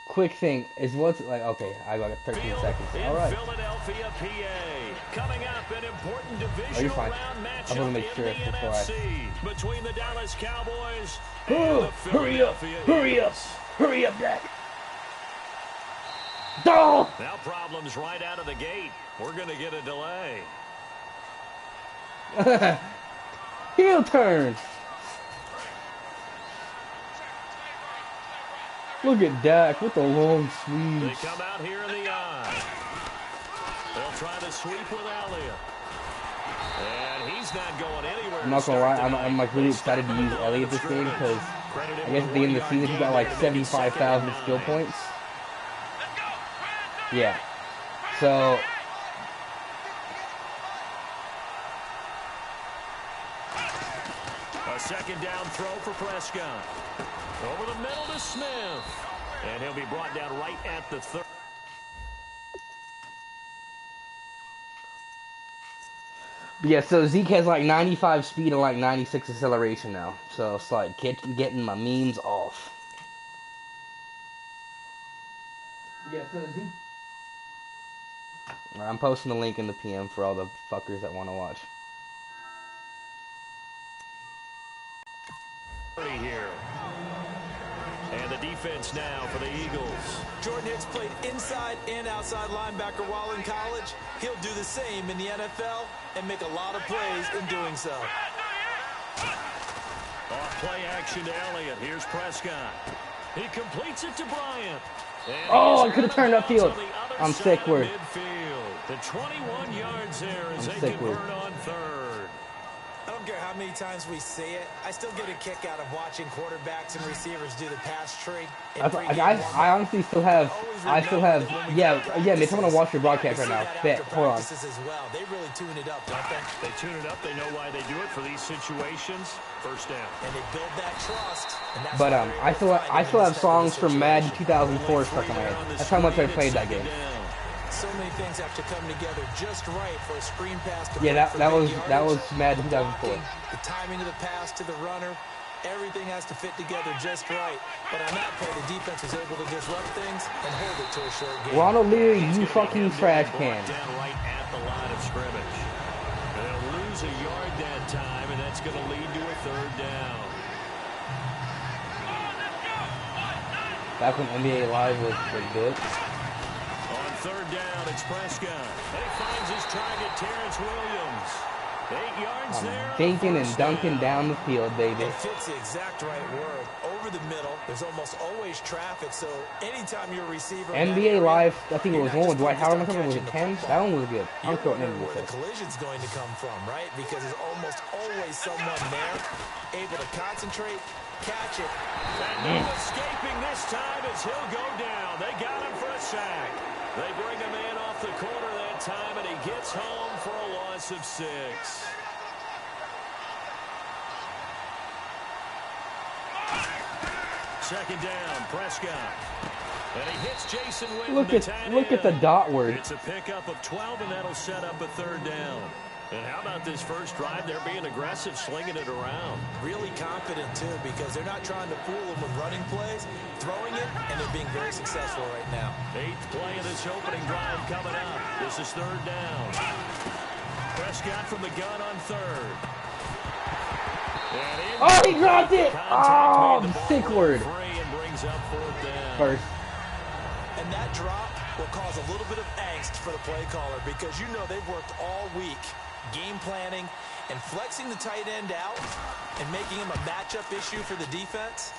Quick thing is what's like. Okay, I got 13 seconds. All right. Philadelphia, PA. Coming up, an important Oh, you're divisional fine. round I want to matchup make in sure the before I. NFC between the Dallas Cowboys and Oh, the hurry up! Philadelphia Hurry up! Eagles. Hurry up, Dak! Oh! Now problems right out of the gate. We're going to get a delay. Heel turn. Look at Dak with the long They sleeves. come out here in the eye. They'll try to sweep with Elliott. And he's not going anywhere. I'm not gonna lie, I'm like really excited to use Elliott this game because I guess at the end of the season he got like 75,000 skill points. Yeah. So a second down throw for Prescott. Over the middle to Smith. And he'll be brought down right at the 30. yeah, so Zeke has like 95 speed and like 96 acceleration now. So it's like getting my memes off. Yeah, so Zeke. I'm posting the link in the PM for all the fuckers that want to watch. Here. And the defense now for the Eagles. Jordan Hicks played inside and outside linebacker while in college. He'll do the same in the NFL and make a lot of plays in doing so. Off play action to Elliott. Here's Prescott. He completes it to Bryant. And oh, I could have turned upfield. I'm sick word. The 21 yards there as they sick convert word. on third. I don't care how many times we see it. I still get a kick out of watching quarterbacks and receivers do the pass tree. I honestly still have, yeah, man, I want to watch your broadcast right now. Bet, hold on. Well. They really tune it up, don't they? They tune it up. They know why they do it for these situations. First down. And they build that trust. And that's But I still have songs from Madden 2004 stuck in my head. That's how much I played that game. So many things have to come together just right for a screen pass to yeah, that was Madden 2004. The timing of the pass to the runner, everything has to fit together just right. But on that play, the defense was able to disrupt things and hold it to a short game. Ronald Leary, you fucking trash can. Down right at the line of scrimmage. They'll lose a yard that time, and that's going to lead to a third down. Back when NBA Live was good. Third down, it's Prescott. And he finds his target, Terrence Williams. 8 yards there. Dinking and dunking down the field, baby. It fits the exact right word. Over the middle, there's almost always traffic, so anytime you're a receiver... NBA Live, I think it was one with Dwight Howard. Was it 10? That one was good. I'm sure where the collision's going to come from, right? Because there's almost always someone there able to concentrate, catch it. And no escaping this time as he'll go down. They got him for a sack. They bring him in off the corner that time, and he gets home for a loss of 6. Second down, Prescott. And he hits Jason Witten. Look at the dot word. It's a pickup of 12, and that'll set up a third down. And how about this first drive? They're being aggressive, slinging it around. Really confident, too, because they're not trying to fool them with running plays, throwing it, and they're being very successful right now. 8th play of this opening drive coming up. This is third down. Prescott from the gun on third. Oh, he dropped it! Oh, sick word. And brings up fourth down. First. And that drop will cause a little bit of angst for the play caller because you know they've worked all week game planning and flexing the tight end out and making him a matchup issue for the defense.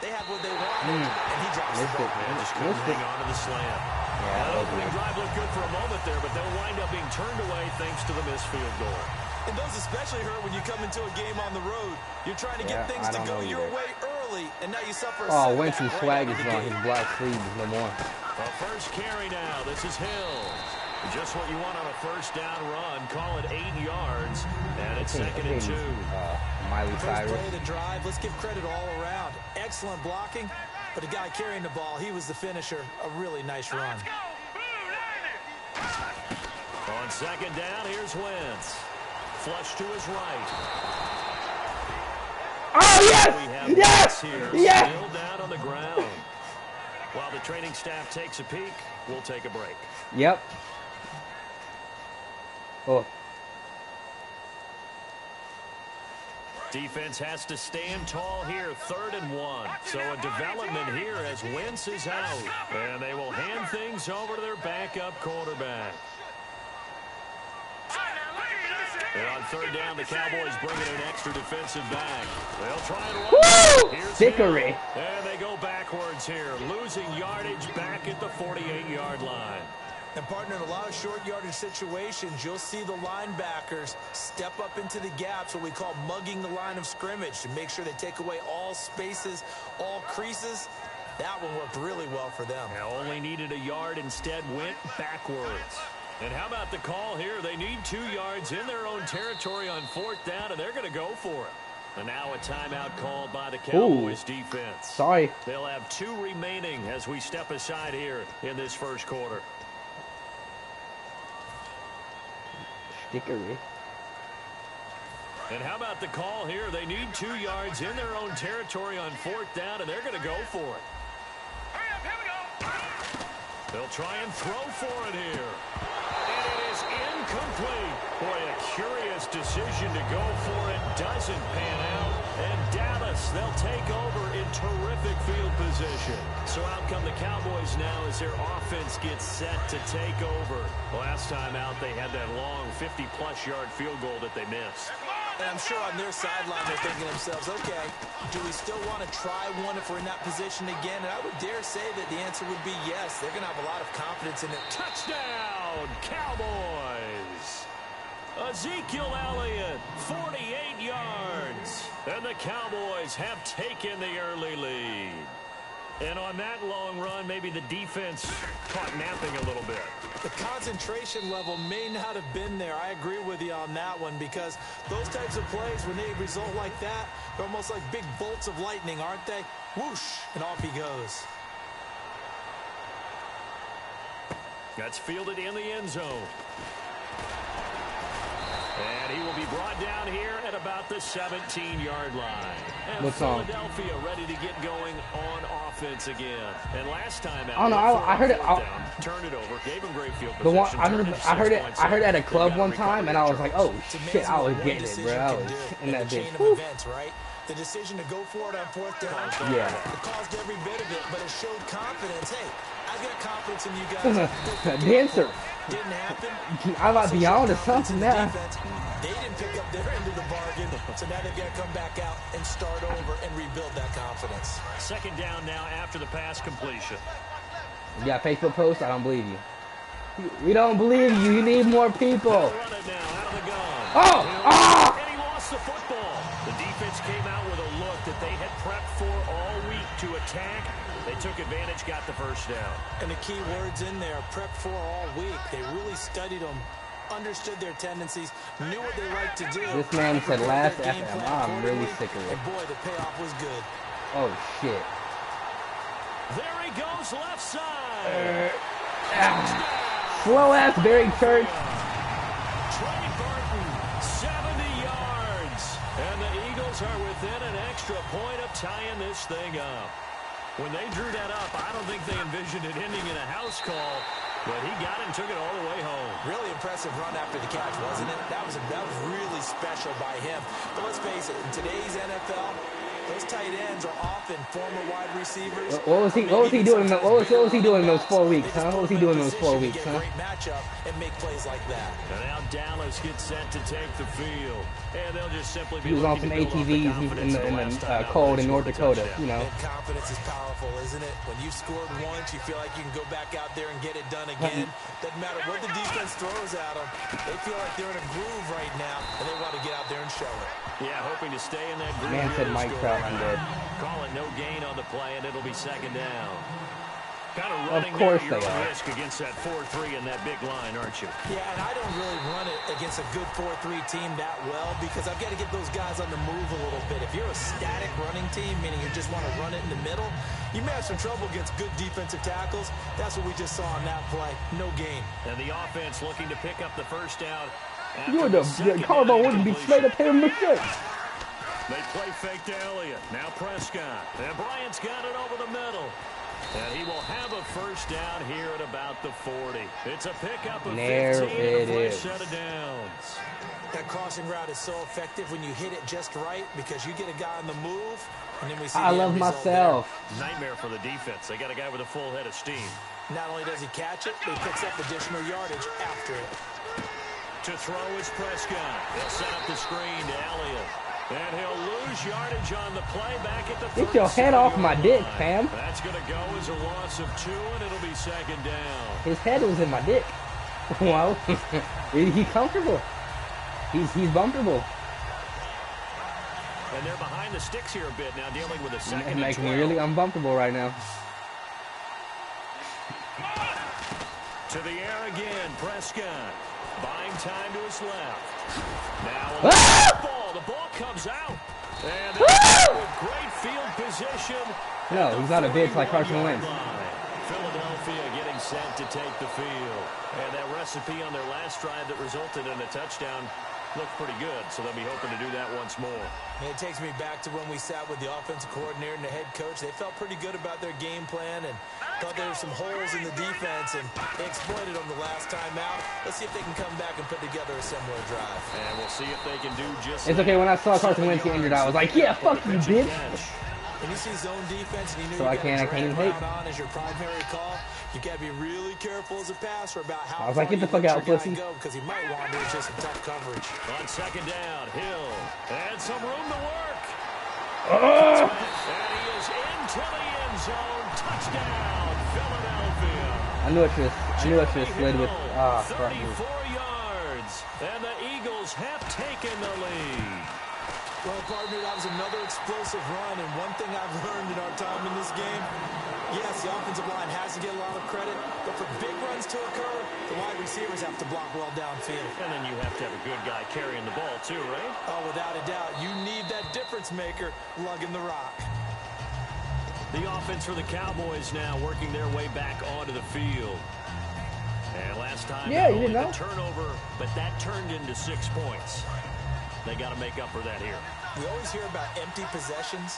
They have what they wanted, and he drops the ball. Just couldn't hang on to the slam. Yeah, that opening drive looked good for a moment there, but they'll wind up being turned away thanks to the missed field goal. And those especially hurt when you come into a game on the road. You're trying to get things to go your way early, and now you suffer a setback. Wentz's swag is on his black sleeves no more. A first carry now. This is Hill. Just what you want on a first down run. Call it 8 yards, and it's second and 2. Miley Cyrus. First play of the drive. Let's give credit all around. Excellent blocking, but the guy carrying the ball, he was the finisher. A really nice run. On second down, here's Wentz. Flush to his right. Oh, yes! Yes! Yes! Still down on the ground. While the training staff takes a peek, we'll take a break. Yep. Oh. Defense has to stand tall here, 3rd and 1. So a development here as Wentz is out. And they will hand things over to their backup quarterback. And on 3rd down, the Cowboys bring in an extra defensive back. They'll try and run. Woo! Dickery. And they go backwards here, losing yardage back at the 48-yard line. And, partner, in a lot of short yardage situations, you'll see the linebackers step up into the gaps, what we call mugging the line of scrimmage, to make sure they take away all spaces, all creases. That one worked really well for them. Only needed a yard, instead went backwards. And how about the call here? They need 2 yards in their own territory on 4th down, and they're going to go for it. And now a timeout called by the Cowboys defense. Sorry. They'll have 2 remaining as we step aside here in this first quarter. Dickery. And how about the call here? They need 2 yards in their own territory on 4th down, and they're going to go for it. Hurry up, here we go. They'll try and throw for it here. And it is incomplete. Boy, a curious decision to go for it. Doesn't pan out. And Dallas, they'll take over in terrific field position. So out come the Cowboys now as their offense gets set to take over. Last time out, they had that long 50-plus yard field goal that they missed. And I'm sure on their sideline they're thinking to themselves, okay, do we still want to try one if we're in that position again? And I would dare say that the answer would be yes. They're going to have a lot of confidence in it. Touchdown, Cowboys! Ezekiel Elliott, 48 yards. And the Cowboys have taken the early lead. And on that long run, maybe the defense caught napping a little bit. The concentration level may not have been there. I agree with you on that one, because those types of plays, when they result like that, they're almost like big bolts of lightning, aren't they? Whoosh, and off he goes. That's fielded in the end zone. And he will be brought down here at about the 17-yard line. And what's on? Philadelphia ready to get going on offense again. And last time out, oh no, I heard it. Turned it over, gave him great field The one position. I heard it at a club one time, and I was like, oh shit, I was getting it, bro. I was in that bitch. Events, right? The decision to go for it on 4th down. Yeah. It caused every bit of it, but it showed confidence. Hey, I've got confidence in you guys. Dancer. Didn't happen. I might be on to something now. They didn't pick up their end of the bargain, so now they've got to come back out and start over and rebuild that confidence. 2nd down now after the pass completion. You got a Facebook post? I don't believe you. We don't believe you. You need more people. Run it now out of the gun. Oh! Ah! And he lost the football. The defense came out with a look that they had prepped for all week to attack. They took advantage, got the first down. And the key words in there, prepped for all week. They really studied them, understood their tendencies, knew what they like to do. This man said last FM. I'm really sick of it. And boy, the payoff was good. Oh shit. There he goes, left side. Slow ass Barry Church. Trey Burton, 70 yards. And the Eagles are within an extra point of tying this thing up. When they drew that up, I don't think they envisioned it ending in a house call, but he got it and took it all the way home. Really impressive run after the catch, wasn't it? That was really special by him. But let's face it, in today's NFL, those tight ends are often former wide receivers. What was he doing? What was he doing in those 4 weeks, huh? What was he doing in those 4 weeks, huh? Great matchup and make plays like that. And now Dallas gets set to take the field, and they'll just simply be. He was on some ATVs in the cold in North Dakota, you know. And confidence is powerful, isn't it? When you've scored once, you feel like you can go back out there and get it done again. Doesn't matter what the defense throws at them. They feel like they're in a groove right now, and they want to get out there and show it. Yeah, hoping to stay in that groove. Man said Mike Trout, I'm dead. Call it no gain on the play, and it'll be 2nd down. Kind of running Of course your they are. risk against that 4-3 and that big line, aren't you? Yeah, and I don't really run it against a good 4-3 team that well, because I've got to get those guys on the move a little bit. If you're a static running team, meaning you just want to run it in the middle, you may have some trouble against good defensive tackles. That's what we just saw on that play. No gain. And the offense looking to pick up the first down. You the Carbo wouldn't be straight up here mistakes. They play fake to Elliott. Now Prescott. And Bryant's got it over the middle. And he will have a first down here at about the 40. It's a pickup of 15 There and a it first is. set of downs. That crossing route is so effective when you hit it just right because you get a guy on the move, and then we see I the love end result myself. Nightmare for the defense. They got a guy with a full head of steam. there. Not only does he catch it, but he picks up additional yardage after it. To throw is Prescott. He'll set up the screen to Elliott. And he'll lose yardage on the play back at the Get your head off my dick, fam. That's going to go as a loss of 2, and it'll be second down. His head was in my dick. Well, he's comfortable. He's bumpable. And they're behind the sticks here a bit now, dealing with a second It and makes me 12. really uncomfortable right now. To the air again, Prescott. Buying time to his left. Now the ball comes out. And with great field position. No, he's not a bitch like Carson Wentz. Philadelphia getting set to take the field. And that recipe on their last drive that resulted in a touchdown looked pretty good, so they'll be hoping to do that once more. And it takes me back to when we sat with the offensive coordinator and the head coach. They felt pretty good about their game plan and thought there were some holes in the defense, and they exploited them the last time out. Let's see if they can come back and put together a similar drive. And we'll see if they can do just It's okay, when I saw Carson Wentz get injured, I was like, yeah, fuck you, bitch. When you see zone defense and you So know I you got can't even to hate. route on as your primary call, you got to be really careful as a passer about how I was like, far get the you fuck let out, your guy pussy. go, because he might wander into some tough coverage. On second down, Hill. And some room to work. Oh! And he is into the end zone. Touchdown, Philadelphia. I knew it should have slid with, fuck me. 34 yards. And the Eagles have taken the lead. Well, partner, that was another explosive run, and one thing I've learned in our time in this game, yes, the offensive line has to get a lot of credit, but for big runs to occur, the wide receivers have to block well downfield. And then you have to have a good guy carrying the ball too, right? Oh, without a doubt, you need that difference maker lugging the rock. The offense for the Cowboys now working their way back onto the field. And last time, Yeah, not you only didn't know. the turnover, but that turned into 6 points. They got to make up for that here. We always hear about empty possessions,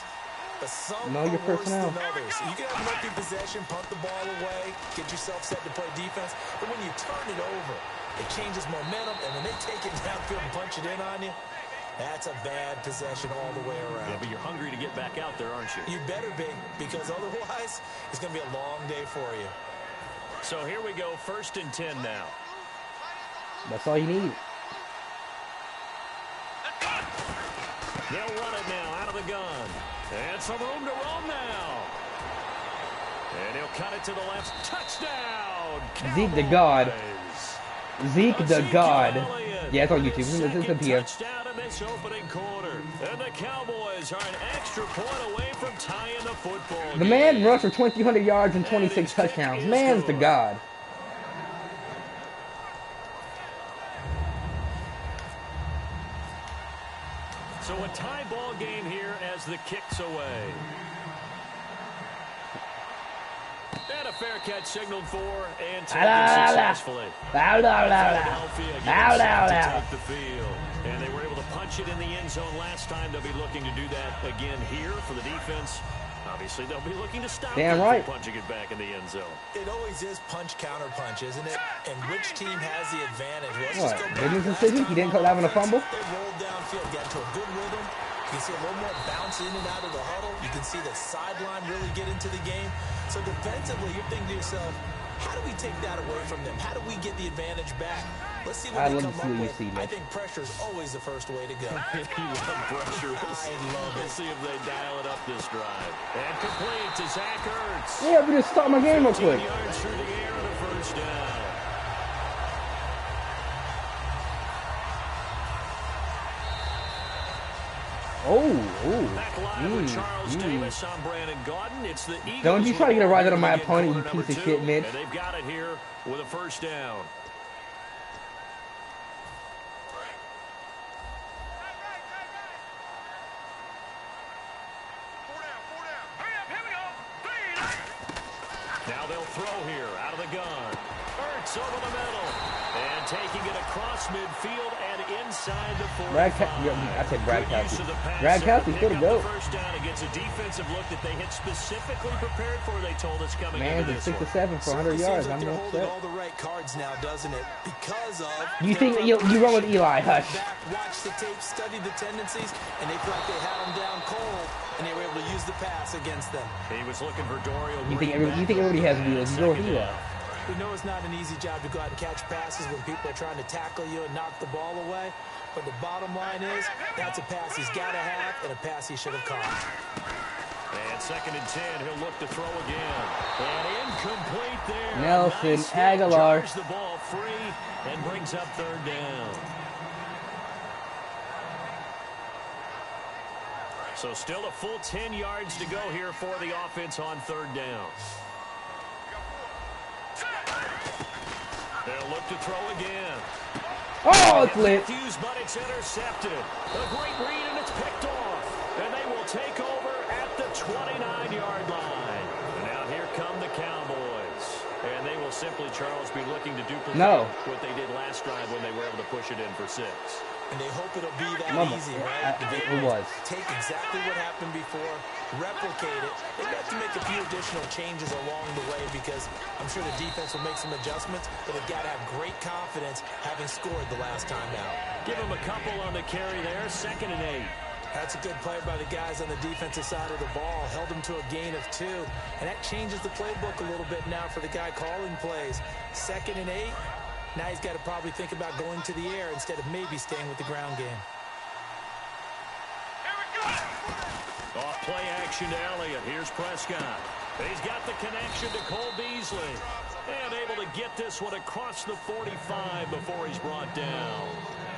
but some Know your are worse personnel. than others. You can have an empty possession, punt the ball away, get yourself set to play defense, but when you turn it over, it changes momentum, and when they take it downfield and punch it in on you, that's a bad possession all the way around. Yeah, but you're hungry to get back out there, aren't you? You better be, because otherwise, it's going to be a long day for you. So here we go, 1st and 10 now. That's all you need. They'll run it now out of the gun. And some room to roam now. And he'll cut it to the left. Touchdown! Zeke the God. Zeke the Ezekiel God. Elliott. Yeah, it's on YouTube. It's Second a PM. touchdown in this opening quarter. And the Cowboys are an extra point away from tying the football The game. man rushed for 2,200 yards and 26 touchdowns. Man's the God. So a tie ball game here as the kick's away. And a fair catch signaled for and taken successfully. Philadelphia getting set to take the field. And they were able to punch it in the end zone last time. They'll be looking to do that again here for the defense. Obviously, they'll be looking to stop Damn them right. from punching it back in the end zone. It always is punch-counter-punch, isn't it? And which team has the advantage? Well, let's What? just go back Business last decision? time He didn't on call having a offense, fumble? They rolled downfield, got into a good rhythm. You can see a little more bounce in and out of the huddle. You can see the sideline really get into the game. So defensively, you're thinking to yourself, how do we take that away from them? How do we get the advantage back? Let's see what I'd they love come to see up what you with. see, I Mitch. think pressure is always the first way to go. You love pressure. We'll see if they dial it up this drive. And complete to Zach Ertz. Yeah, but just start my game real 15 quick. yards through the air and a first down. Back live with Charles Davis. I'm Brandon Gaudin. It's the Eagles. Don't you try to get a rise out of my with opponent, you quarter piece of number shit, 2, Mitch. And they've got it here with a first down. Now they'll throw here out of the gun. Ertz over the middle. And taking it across midfield and inside the 45. I said Brad Good use Kelsey. of the pass Brad there to Kelsey's pick good to up go. the first down against a defensive look that they had specifically prepared for, they told us, coming into Man, this 6 one. to 7 for 100 Certainly yards. seems like I'm they're not holding upset. all the right cards now, doesn't it? Because of You their think you run with Eli? Hush. back, watch the tape, study the tendencies, and they feel like they had them down cold, and they were able to use the pass against them. He was looking for Dorial. You think everybody has wheels? You go with Eli. We know it's not an easy job to go out and catch passes when people are trying to tackle you and knock the ball away. But the bottom line is, that's a pass he's got to have and a pass he should have caught. And 2nd and 10, he'll look to throw again. And incomplete there. Nelson Nice hit, Aguilar. jars the ball free and brings up 3rd down. So still a full 10 yards to go here for the offense on 3rd down. They'll look to throw again. Oh, it's lit. Matthews, but it's intercepted. A great read, and it's picked off. And they will take over at the 29-yard line. And now here come the Cowboys. And they will simply, Charles, be looking to duplicate what they did last drive when they were able to push it in for 6. And they hope it'll be that Mama. easy, right? It was. Take exactly what happened before, replicate it. They have to make a few additional changes along the way because I'm sure the defense will make some adjustments, but they've got to have great confidence having scored the last time out. Give them a couple on the carry there, 2nd and 8. That's a good play by the guys on the defensive side of the ball. Held them to a gain of 2. And that changes the playbook a little bit now for the guy calling plays. 2nd and 8. Now he's got to probably think about going to the air instead of maybe staying with the ground game. Off play action to Elliott. Here's Prescott. He's got the connection to Cole Beasley. And able to get this one across the 45 before he's brought down.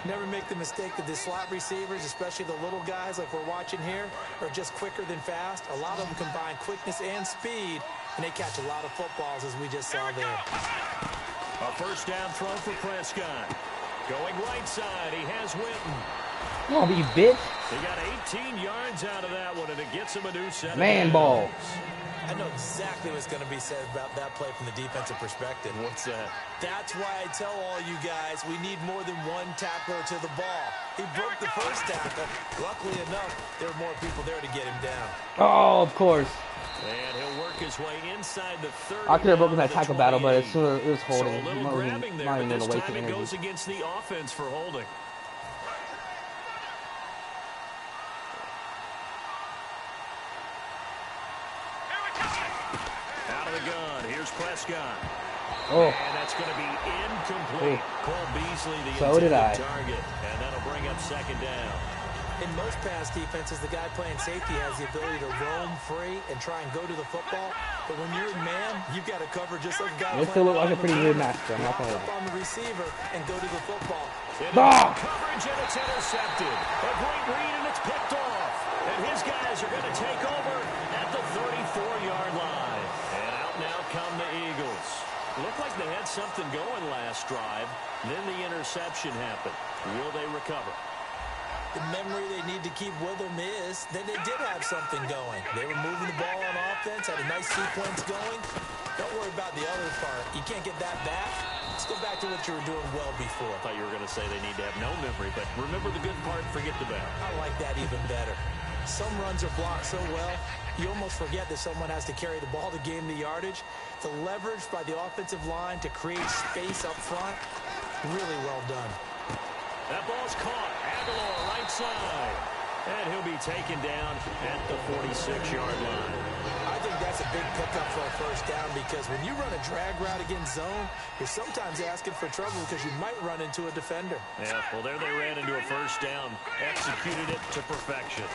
Never make the mistake that the slot receivers, especially the little guys like we're watching here, are just quicker than fast. A lot of them combine quickness and speed, and they catch a lot of footballs as we just saw there. A 1st down throw for Prescott. Going right side, he has Witten. Come on, you bitch. He got 18 yards out of that one, and it gets him a new set of Man downs. ball. I know exactly what's going to be said about that play from the defensive perspective. What's that? That's why I tell all you guys we need more than one tackler to the ball. He broke the first tackle. Luckily enough, there were more people there to get him down. Oh, of course. And he'll work his way inside the 30. I could have broken that tackle battle, but as soon as it was holding, So a little grabbing there, not but even this going to waste time it energy. goes against the offense for holding. Out of the gun, here's Prescott. Oh. And that's going to be incomplete. Oh. Cole Beasley, the So did I. intended target. And that'll bring up 2nd down. In most pass defenses, the guy playing safety has the ability to roam free and try and go to the football. But when you're in man, you've got to cover just like a guy It still looked like a pretty good match, I'm not going to up lie. on the receiver and go to the football. Ah! Coverage, and it's intercepted. A great read, and it's picked off. And his guys are going to take over at the 34-yard line. And out now come the Eagles. Looked like they had something going last drive. Then the interception happened. Will they recover? The memory they need to keep with them is that they did have something going. They were moving the ball on offense, had a nice sequence going. Don't worry about the other part. You can't get that back. Let's go back to what you were doing well before. I thought you were going to say they need to have no memory, but remember the good part, forget the bad. I like that even better. Some runs are blocked so well, you almost forget that someone has to carry the ball to gain the yardage. The leverage by the offensive line to create space up front, really well done. That ball's caught. Aguilar right side. And he'll be taken down at the 46-yard line. I think that's a big pickup for a 1st down because when you run a drag route against zone, you're sometimes asking for trouble because you might run into a defender. Yeah, well, there they ran into a 1st down. Executed it to perfection.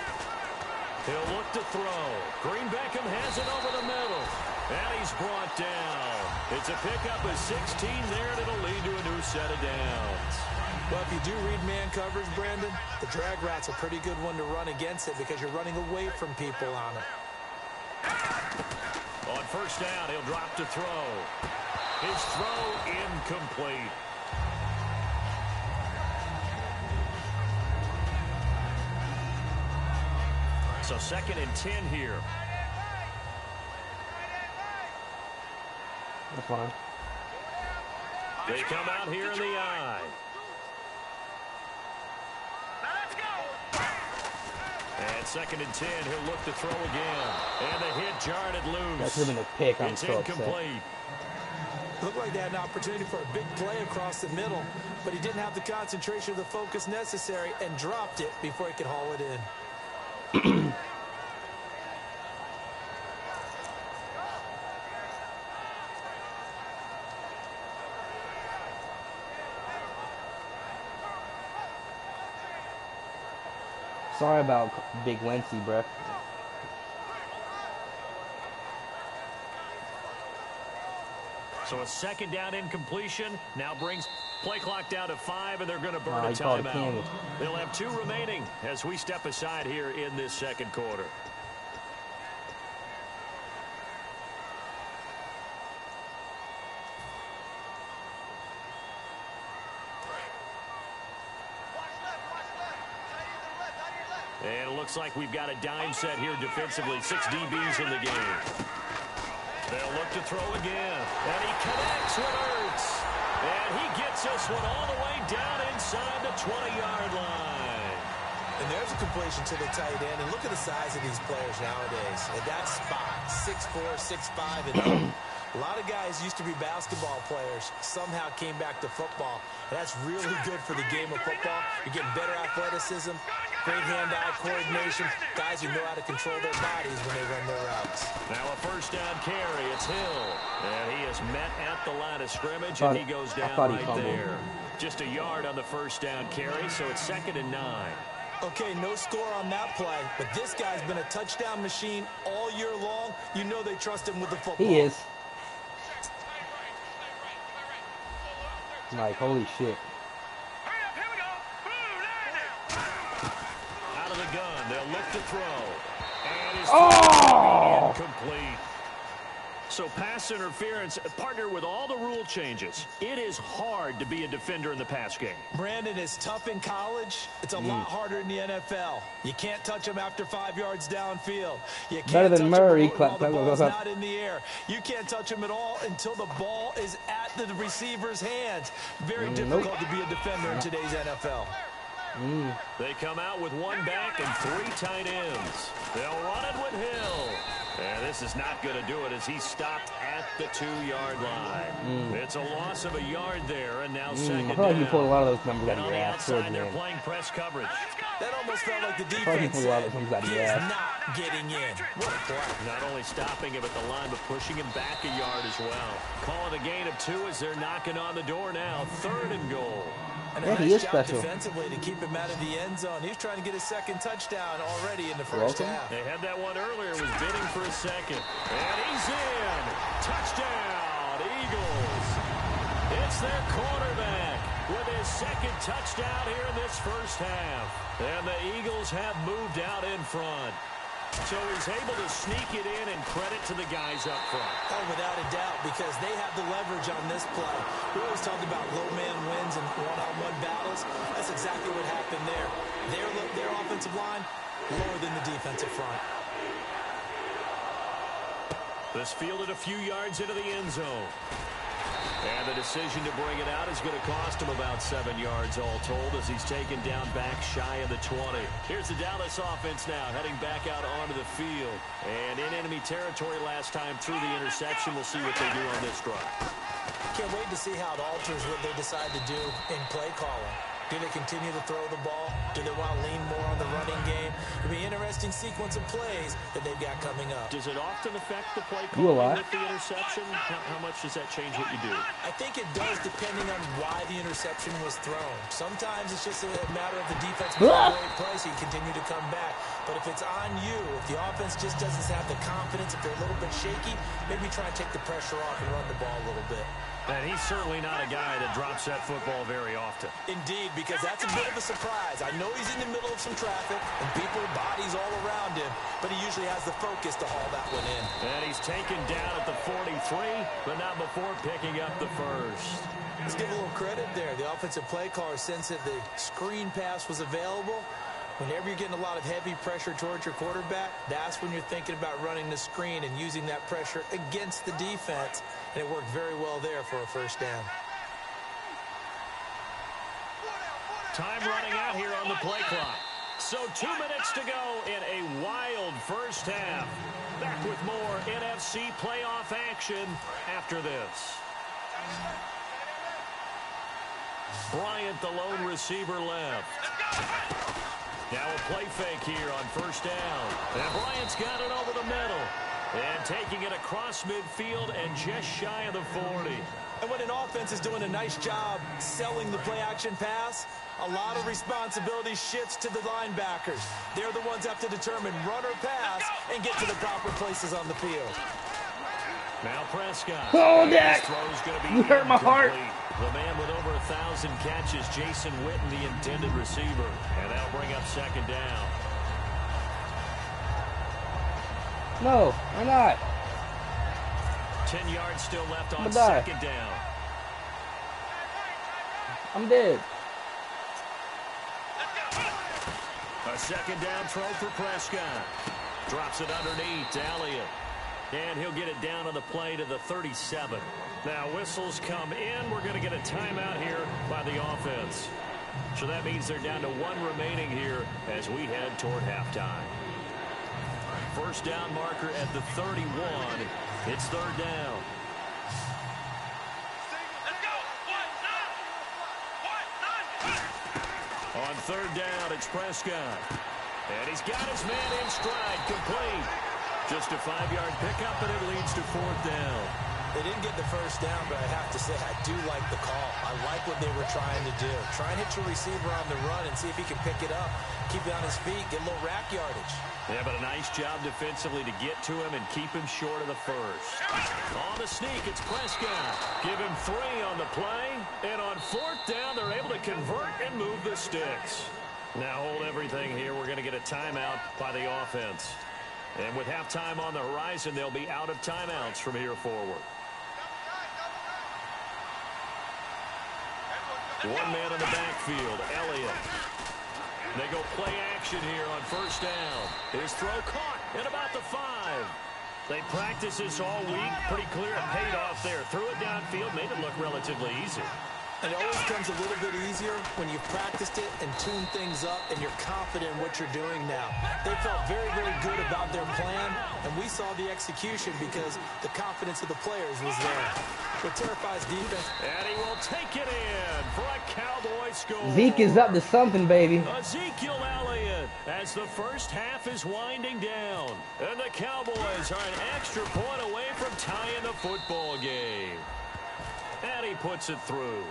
He'll look to throw. Green Beckham has it over the middle. And he's brought down. It's a pickup of 16 there, and it'll lead to a new set of downs. Well, if you do read man coverage, Brandon, the drag route's a pretty good one to run against it because you're running away from people on it. On 1st down, he'll drop to throw. His throw incomplete. So 2nd and 10 here. That's fine. They come out here in the I. Now let's go. And 2nd and 10, he'll look to throw again. And the hit jarred it loose. That should have been a pick. I'm It's so upset. incomplete. Looked like they had an opportunity for a big play across the middle, but he didn't have the concentration or the focus necessary and dropped it before he could haul it in. Sorry about Big Wency, bruh. So a 2nd down incompletion now brings play clock down to 5, and they're going to burn a he called a timeout. candy. They'll have 2 remaining as we step aside here in this 2nd quarter. And it looks like we've got a dime set here defensively. 6 DBs in the game. They'll look to throw again. And he connects with Ertz. And he gets this one all the way down inside the 20-yard line. And there's a completion to the tight end. And look at the size of these players nowadays. At that spot, 6'4", 6'5", and a lot of guys used to be basketball players, somehow came back to football. And that's really good for the game of football. You're getting better athleticism, great hand-eye coordination, guys who know how to control their bodies when they run their routes. Now a 1st down carry. It's Hill. And he is met at the line of scrimmage, and he goes down right there. Just a yard on the 1st down carry, so it's 2nd and 9. Okay, no score on that play, but this guy's been a touchdown machine all year long. You know they trust him with the football. He is. Like, holy shit. Hurry up, here we go. Boom, there now. Out of the gun, they'll look to throw. And his Oh! incomplete. So pass interference, partner with all the rule changes. It is hard to be a defender in the pass game. Brandon, is tough in college. It's a lot harder in the NFL. You can't touch him after 5 yards downfield. You can't Better than touch Murray. him while the Clap, ball's clap. not in the air. You can't touch him at all until the ball is at the receiver's hands. Very difficult to be a defender in today's NFL. They come out with 1 back and 3 tight ends. They'll run it with Hill. And this is not going to do it as he's stopped at the 2-yard line. It's a loss of a yard there, and now 2nd I feel like you down. pulled a lot of those numbers out And of on your the ass towards outside, the they're end. playing press coverage. That almost felt like the like you defense pulled a lot of said, things out of he your is ass. not getting in. What a play. Not only stopping him at the line, but pushing him back a yard as well. Calling a gain of 2 as they're knocking on the door now. 3rd and goal. And Yeah, a he nice is job special. defensively to keep him out of the end zone. He was trying to get his 2nd touchdown already in the first half. They had that one earlier, was bidding for a 2nd. And he's in. Touchdown, Eagles. It's their quarterback with his 2nd touchdown here in this first half. And the Eagles have moved out in front. So he's able to sneak it in, and credit to the guys up front. Oh, without a doubt, because they have the leverage on this play. We always talk about low man wins and one-on-one battles. That's exactly what happened there. Their offensive line lower than the defensive front. This fielded a few yards into the end zone. And the decision to bring it out is going to cost him about 7 yards all told as he's taken down back shy of the 20. Here's the Dallas offense now heading back out onto the field. And in enemy territory last time through the interception. We'll see what they do on this drive. Can't wait to see how it alters what they decide to do in play calling. Do they continue to throw the ball? Do they want to lean more on the running game? It'll be an interesting sequence of plays that they've got coming up. Does it often affect the play You calling alive? with the interception? How much does that change what you do? I think it does depending on why the interception was thrown. Sometimes it's just a matter of the defense making a great play so you continue to come back. But if it's on you, if the offense just doesn't have the confidence, if they're a little bit shaky, maybe try and take the pressure off and run the ball a little bit. And he's certainly not a guy that drops that football very often. Indeed, because that's a bit of a surprise. I know he's in the middle of some traffic and people, bodies all around him, but he usually has the focus to haul that one in. And he's taken down at the 43, but not before picking up the first. Let's give a little credit there. The offensive play caller sensed that the screen pass was available, Whenever you're getting a lot of heavy pressure towards your quarterback, that's when you're thinking about running the screen and using that pressure against the defense. And it worked very well there for a first down. Time running out here on the play clock. So 2 minutes to go in a wild first half. Back with more NFC playoff action after this. Bryant, the lone receiver, left. Now a play fake here on first down. And Bryant's got it over the middle. And taking it across midfield and just shy of the 40. And when an offense is doing a nice job selling the play-action pass, a lot of responsibility shifts to the linebackers. They're the ones that have to determine run or pass and get to the proper places on the field. Now Prescott. Oh, Dak! You hurt my heart. The man with over 1,000 catches, Jason Witten, the intended receiver. And that'll bring up second down. No, I'm not. 10 yards still left on die. second down. I'm dead. A second down throw for Prescott. Drops it underneath to Elliott. And he'll get it down on the play to the 37. Now whistles come in. We're going to get a timeout here by the offense. So that means they're down to 1 remaining here as we head toward halftime. First down marker at the 31. It's third down. On third down, it's Prescott. And he's got his man in stride, complete. Just a 5-yard pickup, and it leads to fourth down. They didn't get the first down, but I have to say I do like the call. I like what they were trying to do. Try and hit your receiver on the run and see if he can pick it up. Keep it on his feet, get a little rack yardage. Yeah, but a nice job defensively to get to him and keep him short of the first. On the sneak, it's Prescott. Give him 3 on the play. And on fourth down, they're able to convert and move the sticks. Now hold everything here. We're going to get a timeout by the offense. And with halftime on the horizon, they'll be out of timeouts from here forward. One man in the backfield, Elliott. They go play action here on first down. His throw caught at about the 5. They practiced this all week. Pretty clear it paid off there. Threw it downfield, made it look relatively easy. And it always comes a little bit easier when you've practiced it and tuned things up and you're confident in what you're doing now. They felt very, very good about their plan, and we saw the execution because the confidence of the players was there. What terrifies defense. And he will take it in for a Cowboy score. Zeke is up to something, baby. Ezekiel Elliott as the first half is winding down. And the Cowboys are an extra point away from tying the football game. And he puts it through.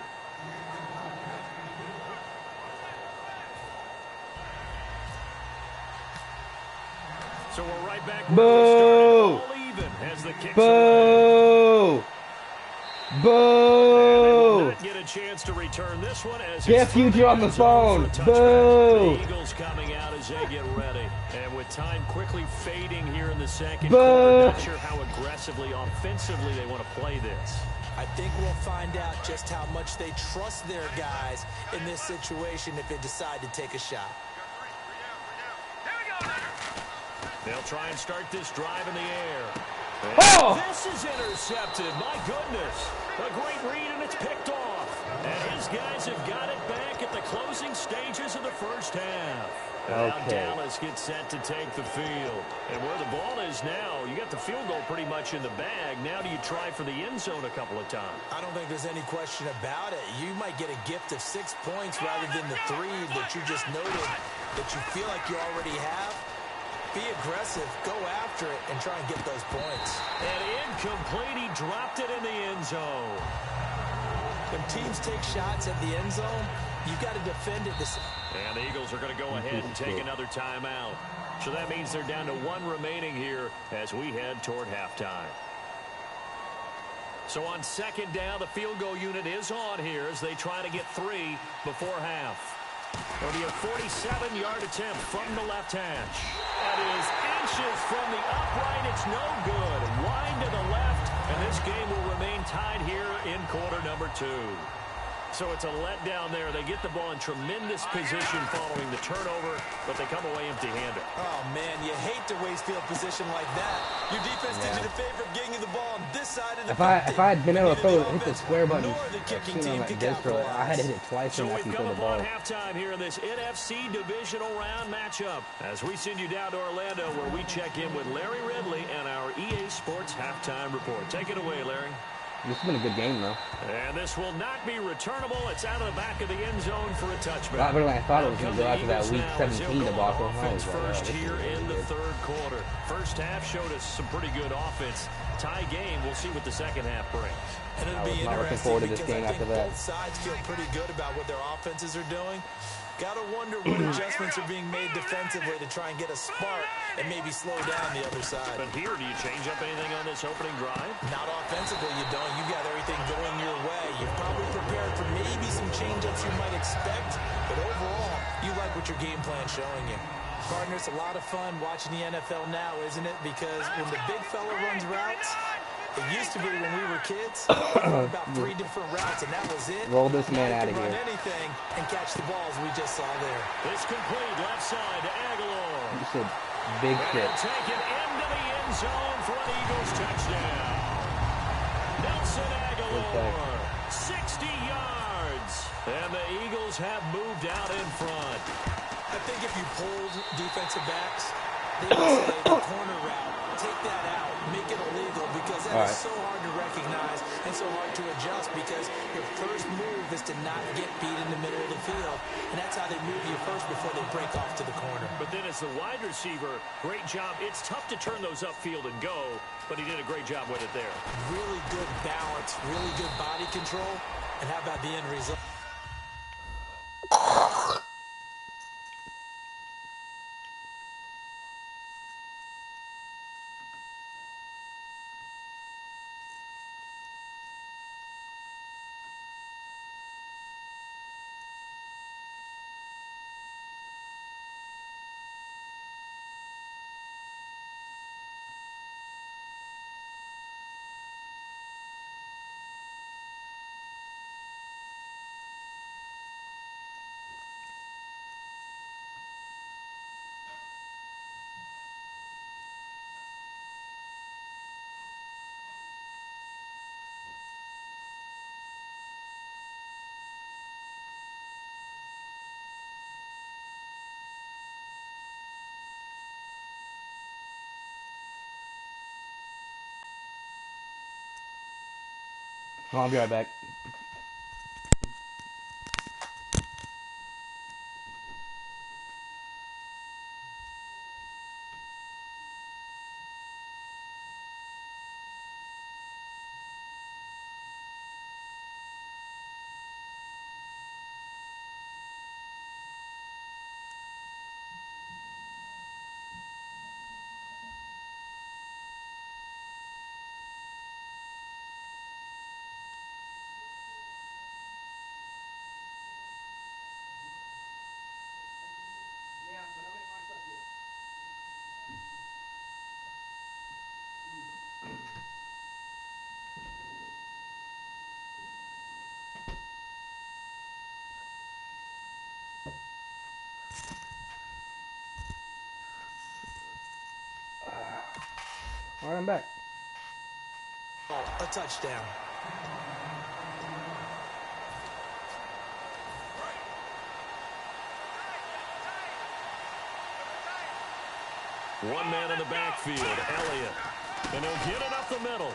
So we're right back where Boo! we started, all even as the kicks Boo! Boo! not get a chance to return this one as Get Future on the phone. Boo! The Eagles coming out as they get ready. And with time quickly fading here in the second Boo! quarter, not sure how aggressively, offensively they want to play this. I think we'll find out just how much they trust their guys in this situation if they decide to take a shot. They'll try and start this drive in the air. And Oh! this is intercepted. My goodness. A great read, and it's picked off. And his guys have got it back at the closing stages of the first half. Now Okay. Dallas gets set to take the field. And where the ball is now, you got the field goal pretty much in the bag. Now do you try for the end zone a couple of times? I don't think there's any question about it. You might get a gift of 6 points rather than the 3 that you just noted that you feel like you already have. Be aggressive, go after it, and try and get those points. And incomplete, he dropped it in the end zone. When teams take shots at the end zone, you've got to defend it. And the Eagles are going to go ahead and take another timeout. So that means they're down to 1 remaining here as we head toward halftime. So on second down, the field goal unit is on here as they try to get 3 before half. It'll be a 47-yard attempt from the left hash. That is inches from the upright. It's no good. Wide to the left, and this game will remain tied here in quarter number 2. So it's a letdown there. They get the ball in tremendous position following the turnover, but they come away empty-handed. Oh, man, you hate to waste field position like that. Your defense did you the favor of getting you the ball on this side of the If I had been able to hit the square button sooner on that disc, I had to hit it twice So and I we've can come throw the upon ball. halftime here in this NFC Divisional Round matchup as we send you down to Orlando where we check in with Larry Ridley and our EA Sports Halftime Report. Take it away, Larry. This has been a good game, though. And this will not be returnable. It's out of the back of the end zone for a touchback. A lot better than I thought it was going to go after that Week Now, 17 debacle. offense Oh, first this is here really in the good. third quarter. First half showed us some pretty good offense. Tie game. We'll see what the second half brings. And it'll I was be not looking interesting forward to this because game I think after that. both sides feel pretty good about what their offenses are doing. Gotta wonder what adjustments are being made defensively to try and get a spark and maybe slow down the other side. But here, do you change up anything on this opening drive? Not offensively, you don't. You got everything going your way. You've probably prepared for maybe some change-ups you might expect, but overall, you like what your game plan's showing you. Partner, it's a lot of fun watching the NFL now, isn't it? Because when the big fella runs routes, it used to be when we were kids, about 3 different routes, and that was it. Roll this Now man you out can of run here. anything and catch the balls we just saw there. It's complete left side to Aguilar. You said big And shit. he'll take it into the end zone for an Eagles touchdown. Nelson Aguilar, 60 yards. And the Eagles have moved out in front. I think if you pulled defensive backs, they would say the corner route, take that out, make it illegal, because that is so hard to recognize and so hard to adjust because your first move is to not get beat in the middle of the field, and that's how they move you first before they break off to the corner. But then as the wide receiver, great job. It's tough to turn those upfield and go, but he did a great job with it there. Really good balance, really good body control, and how about the end result? Oh, I'll be right back. All right, I'm back. Oh, a touchdown. One man in the backfield, Elliott. And he'll get it up the middle.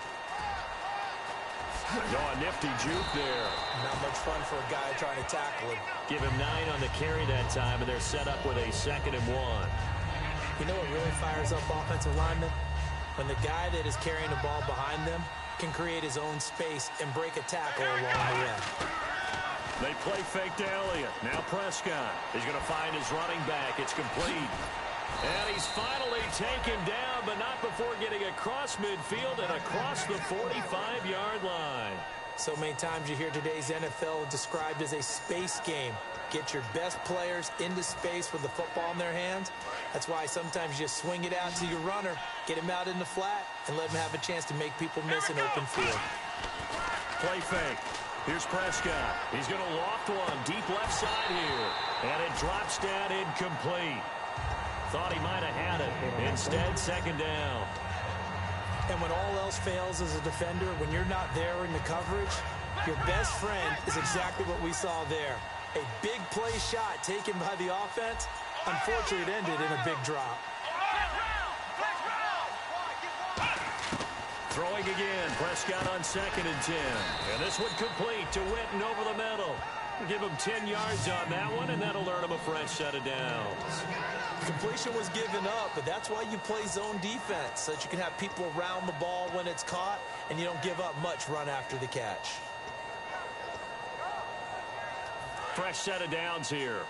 Oh, a nifty juke there. Not much fun for a guy trying to tackle him. Give him 9 on the carry that time, and they're set up with a 2nd and 1. You know what really fires up offensive linemen? When the guy that is carrying the ball behind them can create his own space and break a tackle along the way. They play fake to Elliott. Now Prescott. He's going to find his running back. It's complete. And he's finally taken down, but not before getting across midfield and across the 45-yard line. So many times you hear today's NFL described as a space game. Get your best players into space with the football in their hands. That's why sometimes you swing it out to your runner, get him out in the flat, and let him have a chance to make people miss an open field. Play fake. Here's Prescott. He's going to loft one deep left side here. And it drops down incomplete. Thought he might have had it. Instead, second down. And when all else fails as a defender, when you're not there in the coverage, your best friend is exactly what we saw there. A big play shot taken by the offense. Unfortunately, it ended in a big drop. Throwing again. Prescott on 2nd and 10. And this one complete to Witten over the middle. Give him 10 yards on that one, and that'll earn him a fresh set of downs. Completion was given up, but that's why you play zone defense, so that you can have people around the ball when it's caught, and you don't give up much run after the catch. Fresh set of downs here.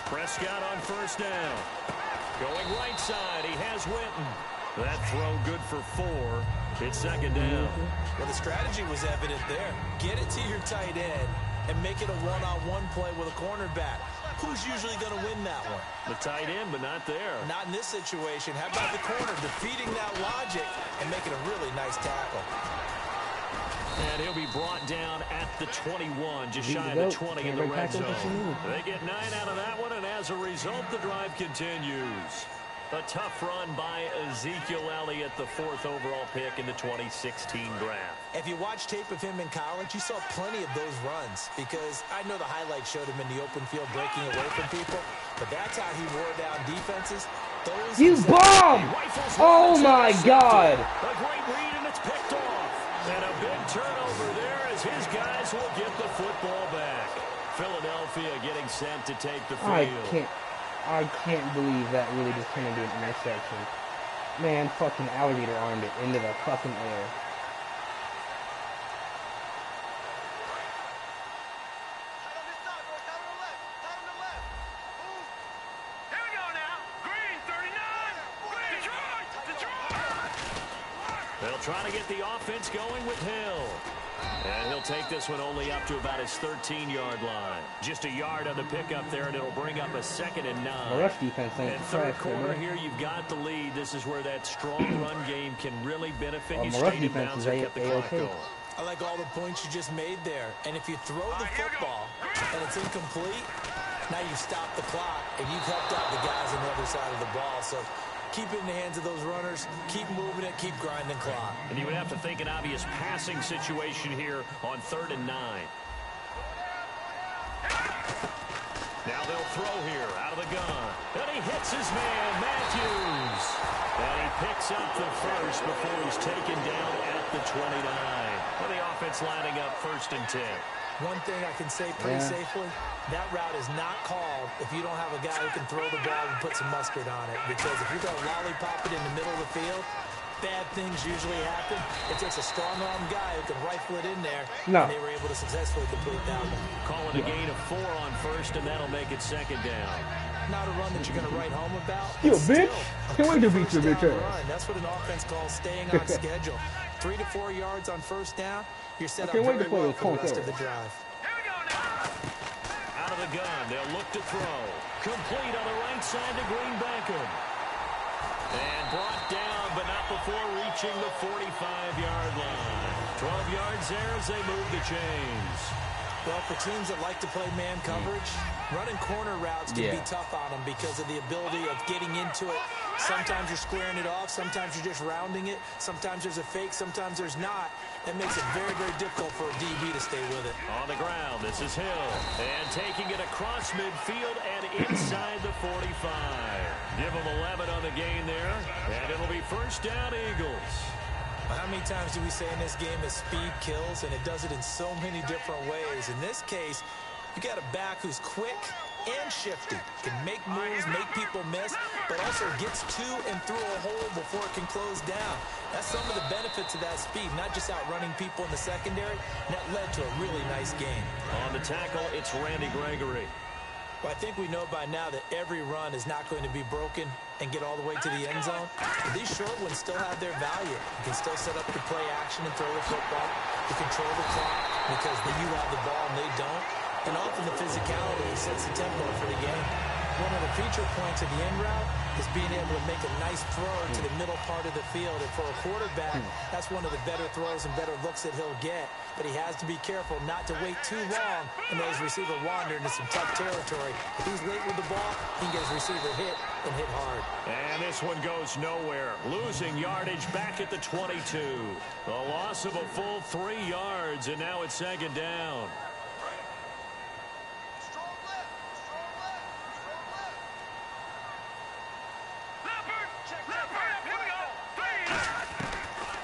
Prescott on 1st down. Going right side, he has Witten. That throw good for 4. It's 2nd down. Well, the strategy was evident there. Get it to your tight end and make it a one-on-one play with a cornerback. Who's usually going to win that one? The tight end, but not there. Not in this situation. How about the corner defeating that logic and making a really nice tackle? And he'll be brought down at the 21, just shy of the 20 in the red zone. They get 9 out of that one, and as a result, the drive continues. A tough run by Ezekiel Elliott, the 4th overall pick in the 2016 draft. If you watch tape of him in college, you saw plenty of those runs because I know the highlights showed him in the open field breaking away from people, but that's how he wore down defenses. You bomb! Oh my God! A great read, and it's picked off. And a big turnover there as his guys will get the football back. Philadelphia getting sent to take the field. I can't believe that really just turned into an interception. Man, fucking alligator armed it into the fucking air. Here we go now. Green 39. Detroit. They'll try to get the offense going with Hill. And he'll take this one only up to about his 13-yard line. Just a yard on the pickup there, and it'll bring up a 2nd and 9. The rush defense ain't and third quarter here, you've got the lead. This is where that strong run game can really benefit you. Stayed in bounds or kept the clock going. I like all the points you just made there. And if you throw the football and it's incomplete, now you stop the clock, and you've helped out the guys on the other side of the ball. So keep it in the hands of those runners. Keep moving it. Keep grinding clock. And you would have to think an obvious passing situation here on 3rd and 9. Now they'll throw here out of the gun. And he hits his man, Matthews. And he picks up the first before he's taken down at the 29. And the offense lining up 1st and 10. One thing I can say pretty safely, that route is not called if you don't have a guy who can throw the ball and put some mustard on it. Because if you're going to lollipop it in the middle of the field, bad things usually happen. It takes a strong-arm guy who can rifle it in there, and they were able to successfully complete that one. Calling a gain of 4 on 1st, and that'll make it 2nd down. Not a run that you're going to write home about. You a bitch? Can't wait to beat your bitch ass. That's what an offense calls staying on schedule. 3 to 4 yards on 1st down. You're set up very well for the rest of the drive. Here we go now. Out of the gun, they'll look to throw. Complete on the right side to Green Beckham. And brought down, but not before reaching the 45-yard line. 12 yards there as they move the chains. Well, for teams that like to play man coverage, running corner routes can be tough on them because of the ability of getting into it. Sometimes you're squaring it off. Sometimes you're just rounding it. Sometimes there's a fake. Sometimes there's not. That makes it very, very difficult for a DB to stay with it. On the ground, this is Hill. And taking it across midfield and inside the 45. Give them 11 on the gain there. And it'll be 1st down, Eagles. How many times do we say in this game that speed kills, and it does it in so many different ways? In this case, you got a back who's quick and shifty, can make moves, make people miss, but also gets to and through a hole before it can close down. That's some of the benefits of that speed, not just outrunning people in the secondary. And that led to a really nice game. On the tackle, it's Randy Gregory. Well, I think we know by now that every run is not going to be broken and get all the way to the end zone. But these short ones still have their value. You can still set up your play action and throw the football. You control the clock because you have the ball and they don't. And often the physicality sets the tempo for the game. One of the feature points of the end route is being able to make a nice throw to the middle part of the field. And for a quarterback, that's one of the better throws and better looks that he'll get. But he has to be careful not to wait too long and let his receiver wander into some tough territory. If he's late with the ball, he can get his receiver hit and hit hard. And this one goes nowhere. Losing yardage back at the 22. A loss of a full 3 yards, and now it's second down.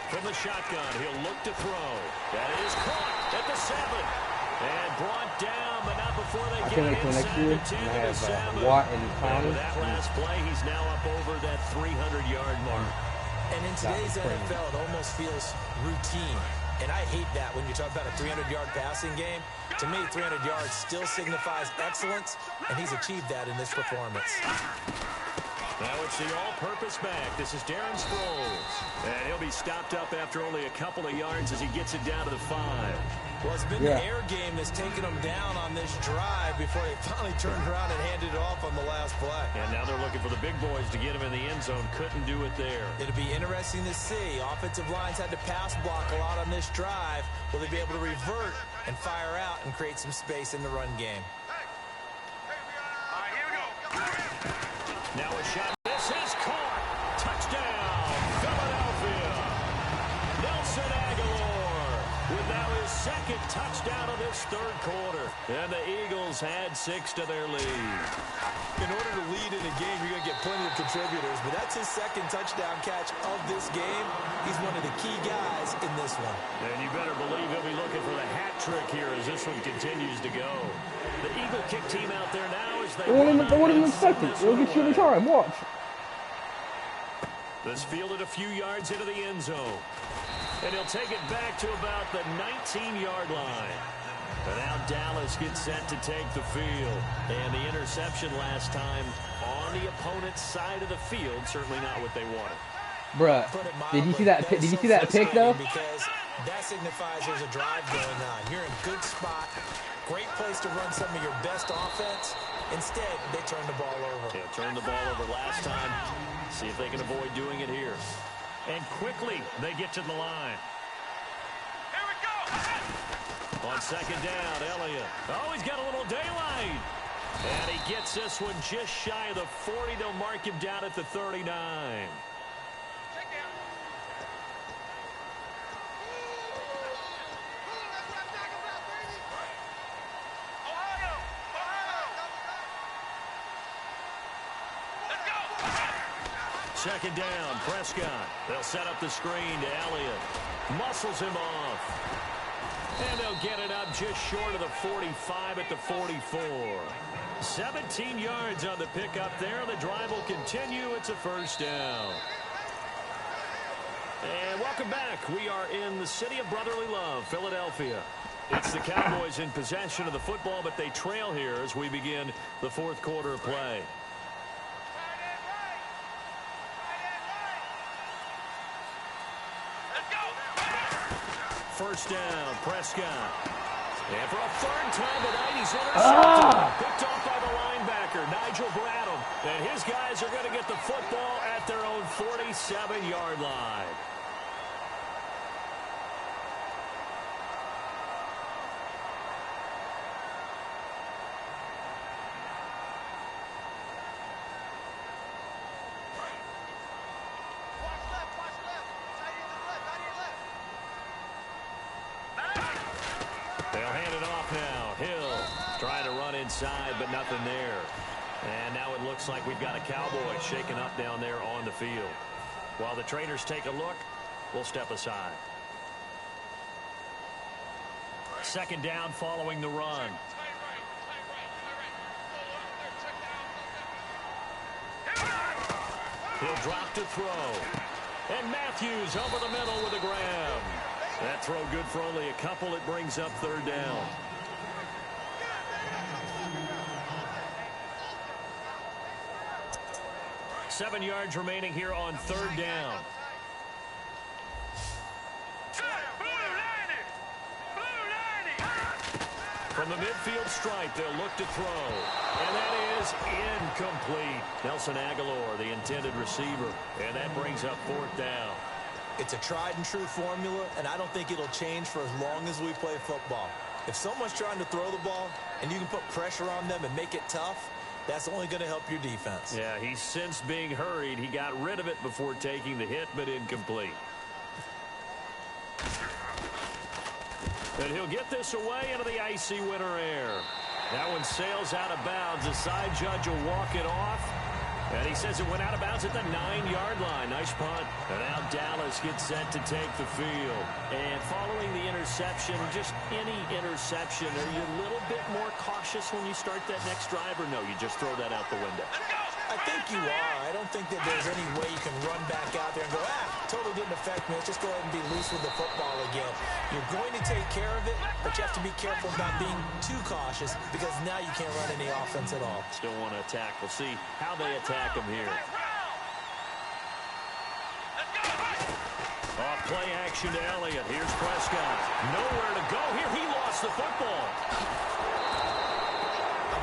From the shotgun, he'll look to throw. That is caught at the 7. And brought down, but not before they get it inside the 10 I of the have 7. Watt and And Clowney. with that last play, he's now up over that 300-yard mark. And in today's NFL, it almost feels routine. And I hate that when you talk about a 300-yard passing game. To me, 300 yards still signifies excellence, and he's achieved that in this performance. Now it's the all-purpose back. This is Darren Sproles. And he'll be stopped up after only a couple of yards as he gets it down to the 5. Well, it's been the air game that's taken them down on this drive before they finally turned around and handed it off on the last play. And now they're looking for the big boys to get him in the end zone. Couldn't do it there. It'll be interesting to see. Offensive lines had to pass block a lot on this drive. Will they be able to revert and fire out and create some space in the run game? Now a shot. This is caught. Touchdown, Philadelphia. Nelson Aguilar with now his second touchdown of this third quarter. And the Eagles had 6 to their lead. In order to lead in a game, you're going to get plenty of contributors, but that's his second touchdown catch of this game. He's one of the key guys in this one. And you better believe he'll be looking for the hat trick here as this one continues to go. The Eagle kick team out there now as they won't even expect it. They'll get you every time. Watch. This fielded a few yards into the end zone. And he'll take it back to about the 19-yard line. And now Dallas gets set to take the field. And the interception last time on the opponent's side of the field, certainly not what they wanted. Bruh, did you see that? Did you see that pick though? Because that signifies there's a drive going on. You're in a good spot. Great place to run some of your best offense. Instead, they turn the ball over. Yeah, turned the ball over last time. See if they can avoid doing it here. And quickly, they get to the line. Here we go. On second down, Elliott. Oh, he's got a little daylight. And he gets this one just shy of the 40. They'll mark him down at the 39. Check down. Ohio. Let's go. Second down, Prescott. They'll set up the screen to Elliott. Muscles him off. And they'll get it up just short of the 45 at the 44. 17 yards on the pickup there. The drive will continue. It's a first down. And welcome back. We are in the city of brotherly love, Philadelphia. It's the Cowboys in possession of the football, but they trail here as we begin the fourth quarter of play. First down, Prescott. And for a third time tonight, he's intercepted. Picked off by the linebacker, Nigel Bradham. And his guys are going to get the football at their own 47-yard line. They'll hand it off now. Hill trying to run inside, but nothing there. And now it looks like we've got a Cowboy shaken up down there on the field. While the trainers take a look, we'll step aside. Second down following the run. He'll drop to throw. And Matthews over the middle with a grab. That throw good for only a couple. It brings up third down. Seven yards remaining here on third down. From the midfield stripe, they'll look to throw. And that is incomplete. Nelson Aguilar, the intended receiver. And that brings up 4th down. It's a tried-and-true formula, and I don't think it'll change for as long as we play football. If someone's trying to throw the ball and you can put pressure on them and make it tough, that's only going to help your defense. Yeah, he sensed being hurried. He got rid of it before taking the hit, but incomplete. And he'll get this away into the icy winter air. That one sails out of bounds. The side judge will walk it off. And he says it went out of bounds at the 9-yard line. Nice punt. And now Dallas gets set to take the field. And following the interception, just any interception, are you a little bit more cautious when you start that next drive, or no, you just throw that out the window? I think you are. I don't think that there's any way you can run back out there and go, totally didn't affect me. Let's just go ahead and be loose with the football again. You're going to take care of it, but you have to be careful about being too cautious because now you can't run any offense at all. Still want to attack. We'll see how they attack him here. Off play action to Elliott. Here's Prescott. Nowhere to go here. He lost the football.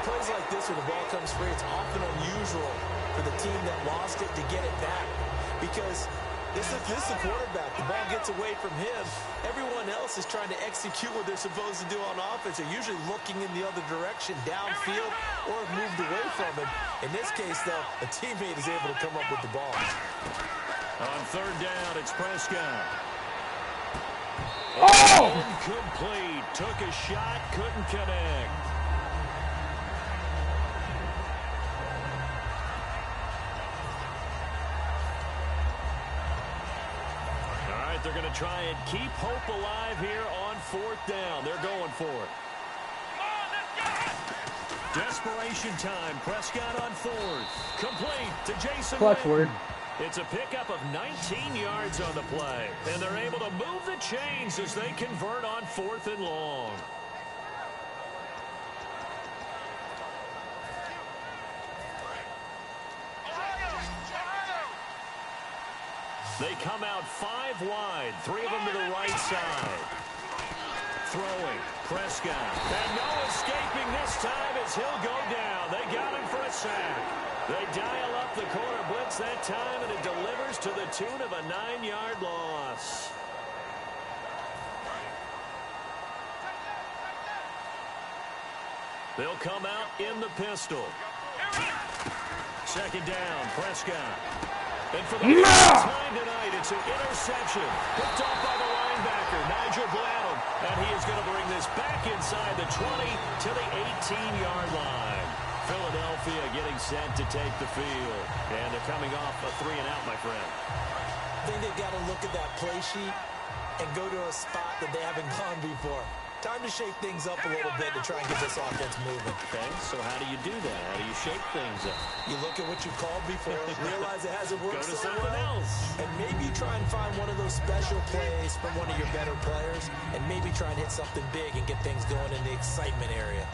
Plays like this where the ball comes free, it's often unusual for the team that lost it to get it back because this is the quarterback. The ball gets away from him. Everyone else is trying to execute what they're supposed to do on offense. They're usually looking in the other direction, downfield, or have moved away from him. In this case, though, a teammate is able to come up with the ball. On 3rd down, it's Prescott. Oh! Incomplete. Took a shot, couldn't connect. They're going to try and keep hope alive here on 4th down. They're going for it. Desperation time. Prescott on 4th. Complete to Jason Clutch Witten. word. It's a pickup of 19 yards on the play. And they're able to move the chains as they convert on 4th and long. They come out 5 wide, 3 of them to the right side. Throwing, Prescott. And no escaping this time as he'll go down. They got him for a sack. They dial up the corner blitz that time, and it delivers to the tune of a 9-yard loss. They'll come out in the pistol. 2nd down, Prescott. And for the first time tonight, it's an interception. Picked off by the linebacker, Nigel Blanham. And he is going to bring this back inside the 20 to the 18-yard line. Philadelphia getting set to take the field. And they're coming off a 3-and-out, my friend. I think they've got to look at that play sheet and go to a spot that they haven't gone before. Time to shake things up a little bit to try and get this offense moving. Okay, so how do you do that? How do you shake things up? You look at what you called before, realize it hasn't worked Go to so something well, else. and maybe try and find one of those special plays from one of your better players, and maybe try and hit something big and get things going in the excitement area.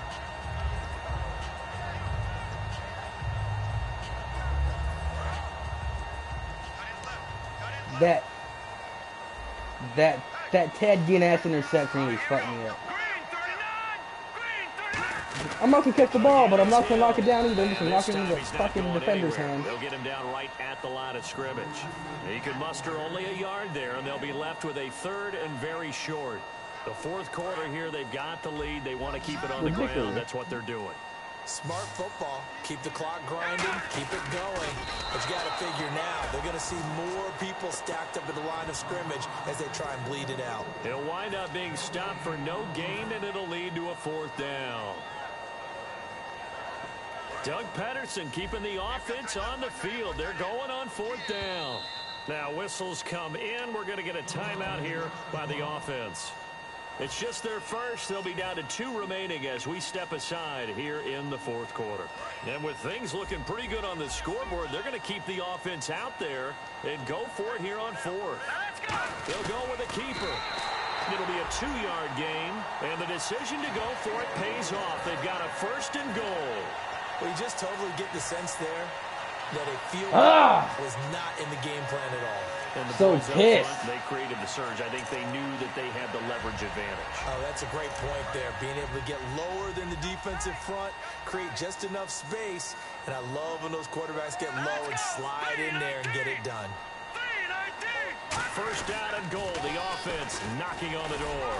That Ted Ginn-ass interception was fucking me up. I'm not gonna catch the ball, but I'm not gonna knock it down either. I'm just gonna knock it into the fucking defender's hand. They'll get him down right at the line of scrimmage. He could muster only a yard there, and they'll be left with a 3rd and very short. The 4th quarter here, they've got the lead. They want to keep it on the ground. That's what they're doing. Smart football. Keep the clock grinding. Keep it going. But you got to figure now, they're going to see more people stacked up at the line of scrimmage as they try and bleed it out. It'll wind up being stopped for no gain, and it'll lead to a 4th down. Doug Pederson keeping the offense on the field. They're going on 4th down. Now whistles come in. We're going to get a timeout here by the offense. It's just their first. They'll be down to 2 remaining as we step aside here in the 4th quarter. And with things looking pretty good on the scoreboard, they're going to keep the offense out there and go for it here on 4th. They'll go with a keeper. It'll be a 2-yard gain, and the decision to go for it pays off. They've got a 1st and goal. Well, you just totally get the sense there that a field goal was not in the game plan at all. And the So boys up pissed. front, they created the surge. I think they knew that they had the leverage advantage. Oh, that's a great point there. Being able to get lower than the defensive front, create just enough space. And I love when those quarterbacks get low and slide in there and get it done. First down and goal. The offense knocking on the door.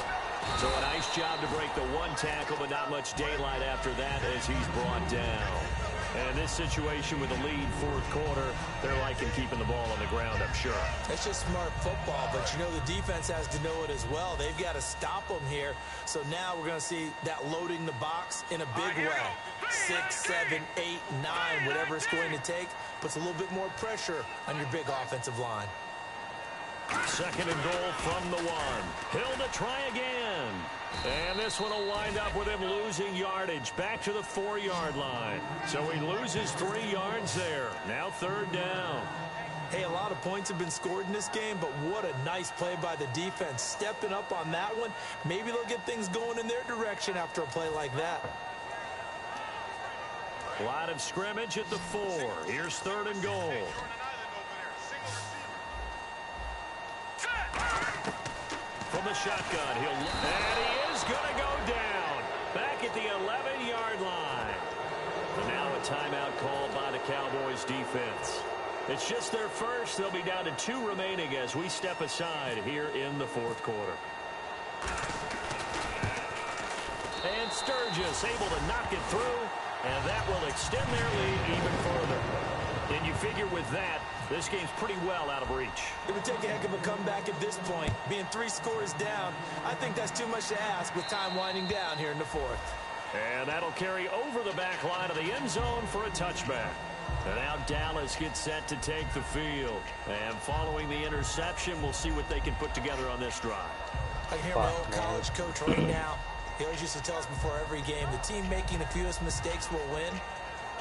So a nice job to break the one tackle, but not much daylight after that as he's brought down. And in this situation with the lead fourth quarter, they're liking keeping the ball on the ground, I'm sure. It's just smart football, but you know the defense has to know it as well. They've got to stop them here. So now we're going to see that loading the box in a big way. 6, 7, 8, 9, whatever it's going to take, puts a little bit more pressure on your big offensive line. Second and goal from the one. Hill to try again. And this one will wind up with him losing yardage back to the 4-yard line. So he loses 3 yards there. Now third down. Hey, a lot of points have been scored in this game, but what a nice play by the defense. Stepping up on that one. Maybe they'll get things going in their direction after a play like that. Line of scrimmage at the 4. Here's third and goal. From the shotgun, and he is going to go down back at the 11-yard line. And now a timeout called by the Cowboys defense. It's just their first. They'll be down to 2 remaining as we step aside here in the fourth quarter. And Sturgis able to knock it through, and that will extend their lead even further. And you figure with that, this game's pretty well out of reach. It would take a heck of a comeback at this point. Being 3 scores down, I think that's too much to ask with time winding down here in the fourth. And that'll carry over the back line of the end zone for a touchback. And now Dallas gets set to take the field. And following the interception, we'll see what they can put together on this drive. I hear my old college coach right now. He always used to tell us before every game, the team making the fewest mistakes will win.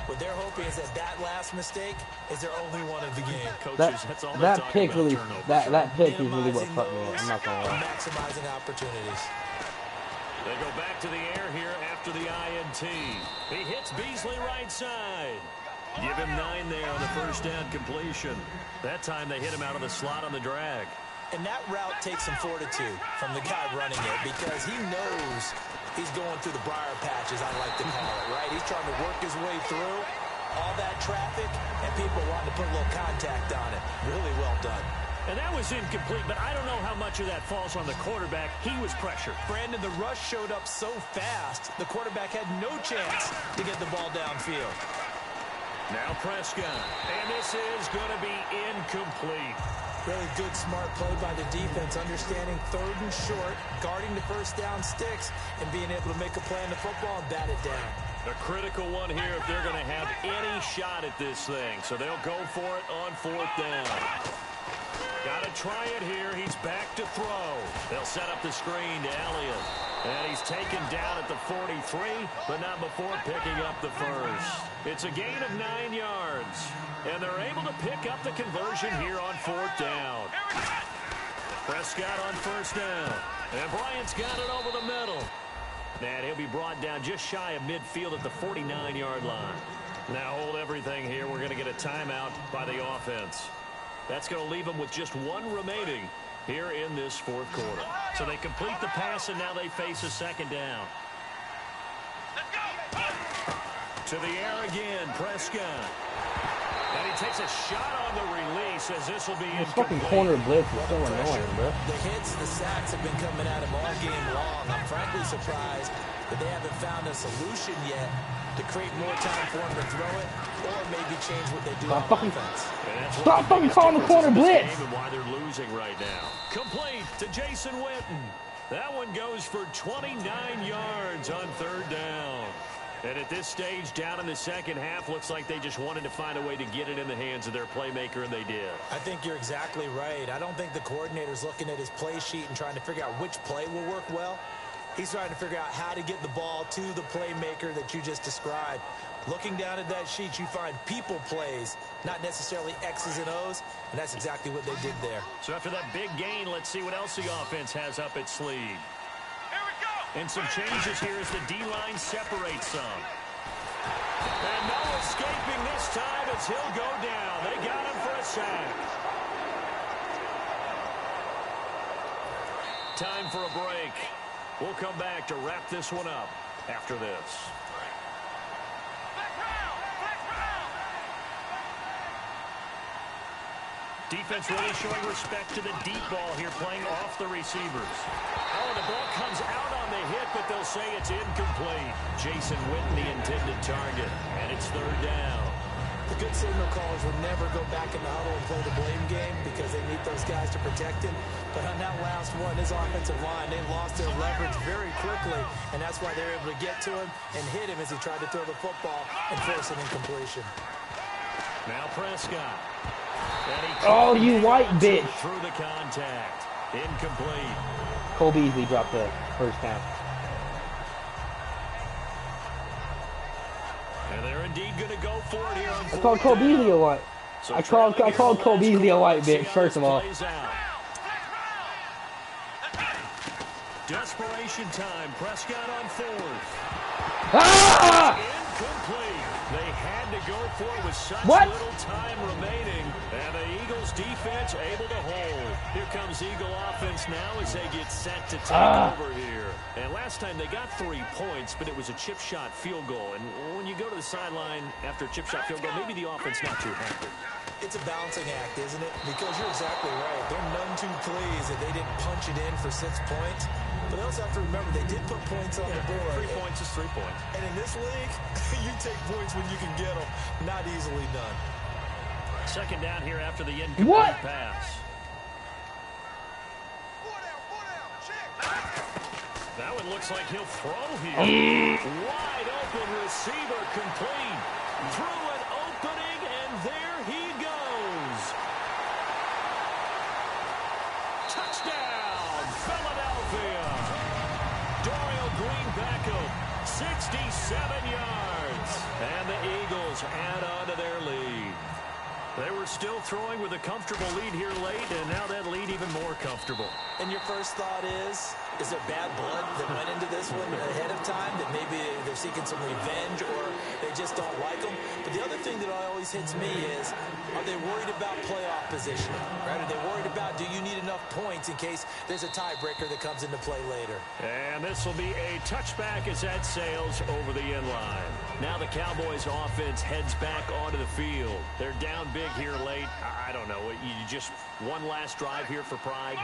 What they're hoping is that last mistake is their only one of the game. Coaches, that's all that they're pick talking really, about, that pick is really what fucked me up. I'm not gonna lie. Maximizing opportunities. They go back to the air here after the INT. He hits Beasley right side. Give him 9 there on the first down completion. That time they hit him out of the slot on the drag. And that route takes some fortitude from the guy running it because he knows he's going through the briar patch, as I like to call it, right? He's trying to work his way through all that traffic, and people wanting to put a little contact on it. Really well done. And that was incomplete, but I don't know how much of that falls on the quarterback. He was pressured. Brandon, the rush showed up so fast, the quarterback had no chance to get the ball downfield. Now Prescott, and this is going to be incomplete. Really good, smart play by the defense, understanding third and short, guarding the first down sticks, and being able to make a play on the football and bat it down. A critical one here if they're going to have any shot at this thing. So they'll go for it on fourth down. Got to try it here. He's back to throw. They'll set up the screen to Elliott. And he's taken down at the 43, but not before picking up the first. It's a gain of 9 yards. And they're able to pick up the conversion here on fourth down. Prescott on first down. And Bryant's got it over the middle. And he'll be brought down just shy of midfield at the 49-yard line. Now hold everything here. We're going to get a timeout by the offense. That's going to leave them with just 1 remaining here in this fourth quarter. So they complete the pass, and now they face a second down. To the air again, Prescott. And he takes a shot on the release as this will be This fucking corner blitz is so annoying, bro. The hits, the sacks have been coming at him all game long. I'm frankly surprised that they haven't found a solution yet to create more time for him to throw it or maybe change what they do on offense. Stop fucking calling the corner blitz! And why they're losing right now. Complete to Jason Witten. That one goes for 29 yards on third down. And at this stage, down in the second half, looks like they just wanted to find a way to get it in the hands of their playmaker, and they did. I think you're exactly right. I don't think the coordinator's looking at his play sheet and trying to figure out which play will work well. He's trying to figure out how to get the ball to the playmaker that you just described. Looking down at that sheet, you find people plays, not necessarily X's and O's, and that's exactly what they did there. So after that big gain, let's see what else the offense has up its sleeve. And some changes here as the D-line separates some. And no escaping this time as he'll go down. They got him for a sack. Time for a break. We'll come back to wrap this one up after this. Defense really showing respect to the deep ball here, playing off the receivers. Oh, the ball comes out on the hit, but they'll say it's incomplete. Jason Witten, the intended target, and it's third down. The good signal callers would never go back in the huddle and play the blame game because they need those guys to protect him. But on that last one, his offensive line, they lost their leverage very quickly, and that's why they were able to get to him and hit him as he tried to throw the football and force an incompletion. Now Prescott. Oh, you white bitch. Through the contact. Incomplete. Cole Beasley dropped the first down. And they're indeed going to go for it here on I called Cole Beasley a white. So I called Cole Beasley a white bitch, first of all. Desperation time. Prescott on fourth. Ah! Incomplete. They had to go for it with such little time remaining. And the Eagles defense able to hold. Here comes Eagle offense now as they get set to take over here. And last time they got 3 points, but it was a chip shot field goal. And when you go to the sideline after a chip shot field goal, maybe the offense not too happy. It's a balancing act, isn't it? Because you're exactly right. They're none too pleased that they didn't punch it in for 6 points. But they also have to remember they did put points on the board. 3 points is 3 points. And in this league, you take points when you can get them. Not easily done. Second down here after the incomplete pass. That one looks like he'll throw here. Wide open receiver complete. Through an opening, and there he goes. Touchdown, Philadelphia. Dorial Green Beckham, 67 yards. And the Eagles add on to their lead. They were still throwing with a comfortable lead here late, and now that lead even more comfortable. And your first thought is there bad blood that went into this one ahead of time, that maybe they're seeking some revenge or they just don't like them? But the other thing that always hits me is, are they worried about playoff positioning? Right? Are they worried about, do you need enough points in case there's a tiebreaker that comes into play later? And this will be a touchback as that sails over the end line. Now the Cowboys offense heads back onto the field. They're down big here late. I don't know. You just one last drive here for pride.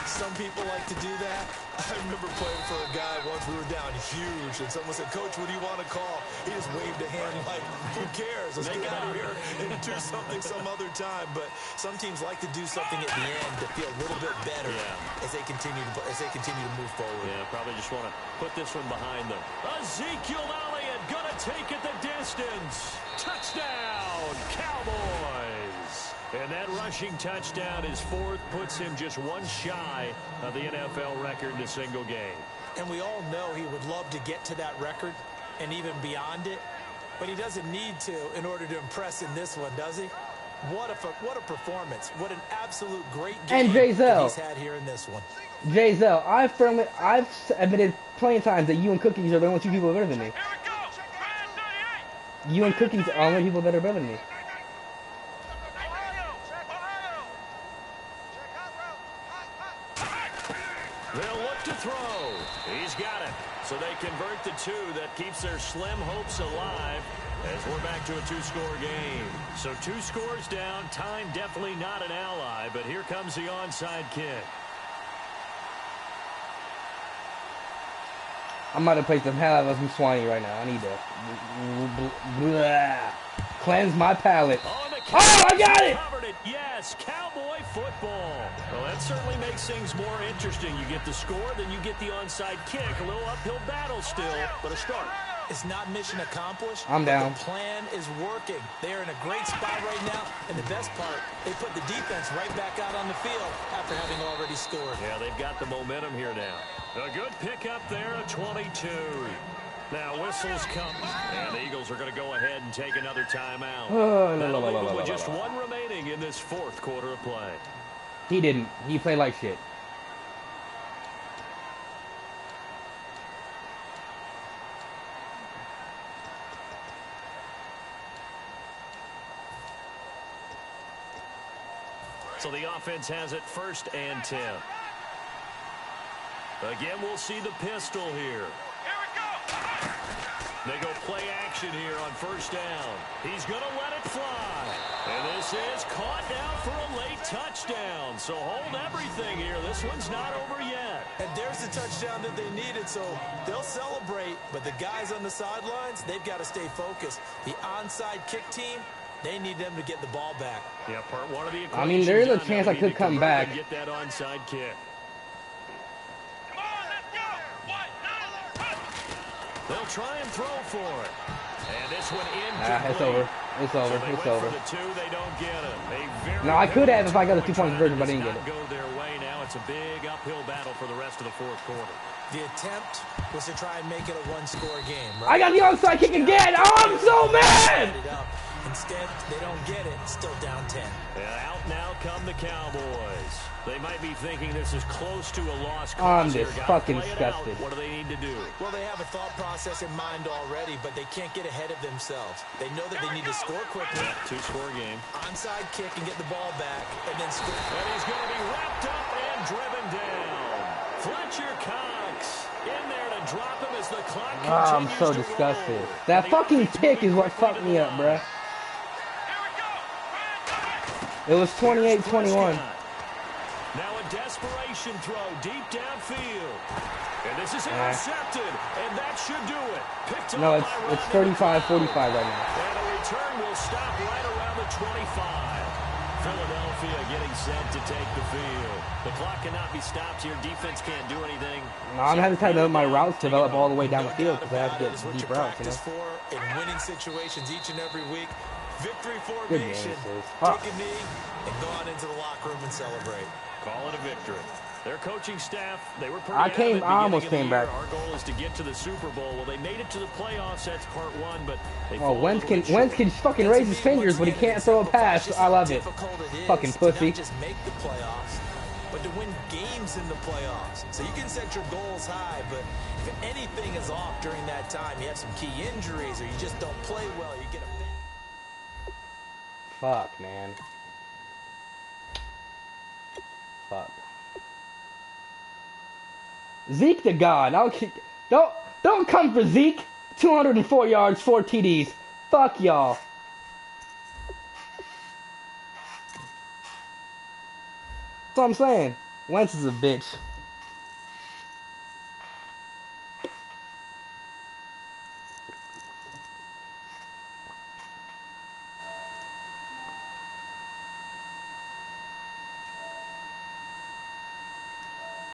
Some people like to do that. I remember playing for a guy once. We were down huge, and someone said, "Coach, what do you want to call?" He just waved a hand like, "Who cares? Let's get out of here and do something some other time." But some teams like to do something at the end to feel a little bit better as they continue to move forward. Yeah, probably just want to put this one behind them. Ezekiel Elliott gonna take it the distance. Touchdown, Cowboys! And that rushing touchdown is fourth, puts him just one shy of the NFL record in a single game. And we all know he would love to get to that record and even beyond it, but he doesn't need to in order to impress in this one, does he? What a performance. What an absolute great game and Jay-Zell, he's had here in this one. Jay-Zell, I've admitted plenty of times that you and Cookies are the only two people better than me. You and Cookies are the only people that are better than me. They'll look to throw. He's got it. So they convert the two. That keeps their slim hopes alive as we're back to a two-score game. So 2 scores down. Time definitely not an ally, but here comes the onside kick. I'm about to play some hell out of some Swanee right now. I need to cleanse my palate. Oh, I got it! Covered it. Yes, Cowboy football. Well, that certainly makes things more interesting. You get the score, then you get the onside kick. A little uphill battle still, but a start. It's not mission accomplished. I'm down. The plan is working. They're in a great spot right now, and the best part, they put the defense right back out on the field after having already scored. Yeah, they've got the momentum here now. A good pickup there, a 22. Now whistles come, and the Eagles are going to go ahead and take another timeout. That'll leave them with just one remaining in this fourth quarter of play. He didn't. He played like shit. So the offense has it 1st and 10. Again, we'll see the pistol here. Here we go. They go play action here on first down. He's going to let it fly. And this is caught now for a late touchdown. So hold everything here. This one's not over yet. And there's the touchdown that they needed, so they'll celebrate. But the guys on the sidelines, they've got to stay focused. The onside kick team, they need them to get the ball back. Yeah, part one of the equation. I mean, there is a done. chance Now I we could need to come convert back. and get that onside kick. Come on, let's go. 1, 9, They'll try and throw for it. And this one Nah, it's over. It's So over. they It's went over. for the 2, they don't get it. A very No, I could have if I got a point 2-point try conversion, but I didn't does get it. not go their way now. It's a big uphill battle for the rest of the fourth quarter. The attempt was to try and make it a one-score game, I right? got the onside kick again. Oh, I'm so mad. Instead, they don't get it. Still down 10. And out now come the Cowboys. They might be thinking this is close to a lost I'm cause here. just Gotta fucking play it out. disgusted. What do they need to do? Well, they have a thought process in mind already, but they can't get ahead of themselves. They know that they need to score quickly, 2-score game. onside kick and get the ball back, and then score. And he's going to be wrapped up and driven down. Fletcher Cox in there to drop him as the clock continues I'm so to disgusted. roll. That And the fucking offense pick is moving what quickly fucked to me the up, line. bruh. Here we go. It was 28-21. Now a desperation throw deep downfield. And this is intercepted. And that should do it. Picked up No, by it's Rodney 35-45 right now. And a return will stop right around the 25. Philadelphia getting set to take the field. The clock cannot be stopped here. Defense can't do anything. No, I'm having to let my routes develop all the way down the field because I have to It's get what you deep routes, you practice know? for in winning situations each and every week. Victory Good game, formation. sis. Take a knee and go on into the locker room and celebrate. Call it a victory. Their coaching staff, they were pretty I almost came back. Our goal is to get to the Super Bowl. Well, they made it to the playoffs. That's part one, but they Oh, fall a Wentz little can bit short. Wentz can fucking raise his fingers, but he can't throw a pass. I love it. Fucking pussy. Not just make the playoffs, but to win games in the playoffs. So you can set your goals high, but if anything is off during that time, you have some key injuries or you just don't play well, you get a Fuck, man. Fuck. Zeke the God. Don't come for Zeke. 204 yards, 4 TDs. Fuck y'all. That's what I'm saying. Wentz is a bitch.